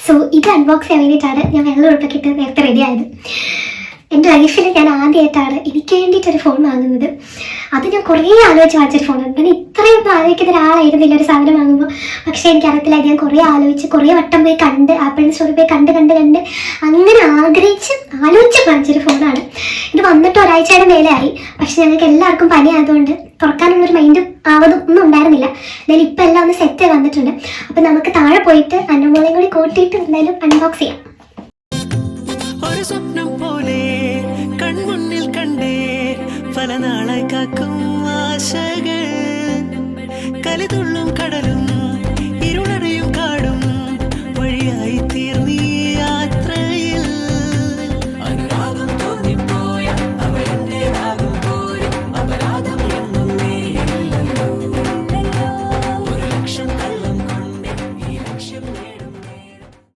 So ഇത് unbox ചെയ്യാൻ വേണ്ടിയിട്ടാണ് ഞാൻ വെള്ളം ഉടുപ്പൊക്കെ ഇട്ട് നേരത്തെ റെഡി ആയത്. എൻ്റെ ലൈഫിൽ ഞാൻ ആദ്യമായിട്ടാണ് എനിക്ക് വേണ്ടിയിട്ടൊരു ഫോൺ വാങ്ങുന്നത്. അത് ഞാൻ കുറേ ആലോചിച്ച് വാങ്ങിച്ചൊരു ഫോണാണ്. ഞാൻ ഇത്രയൊന്നും ആലോചിക്കുന്ന ഒരാളായിരുന്നില്ല ഒരു സാധനം വാങ്ങുമ്പോൾ. പക്ഷേ എനിക്കറിയത്തില്ല, ഞാൻ കുറേ ആലോചിച്ച് കുറേ വട്ടം പോയി കണ്ട് ആപ്പിൾ സ്റ്റോറിൽ പോയി കണ്ട് അങ്ങനെ ആലോചിച്ച് വാങ്ങിച്ചൊരു ഫോണാണ്. ഇത് വന്നിട്ട് ഒരാഴ്ചയുടെ മേലെയായി. പക്ഷെ ഞങ്ങൾക്ക് എല്ലാവർക്കും പനി ആയതുകൊണ്ട് തുറക്കാനുള്ളൊരു മൈൻഡ് ഒന്നും ഉണ്ടായിരുന്നില്ല. എന്തായാലും ഇപ്പം എല്ലാം ഒന്ന് സെറ്റ് വന്നിട്ടുണ്ട്. അപ്പം നമുക്ക് താഴെ പോയിട്ട് അന്നമോളെയും കൂടി കൂട്ടിയിട്ട് എന്തായാലും അൺബോക്സ് ചെയ്യാം. ഒരു സ്വപ്നം പോലെ കൺമുന്നിൽ കണ്ടേ പല നാളായി കാക്കും ആശകൾ കലിതുള്ളും കടലും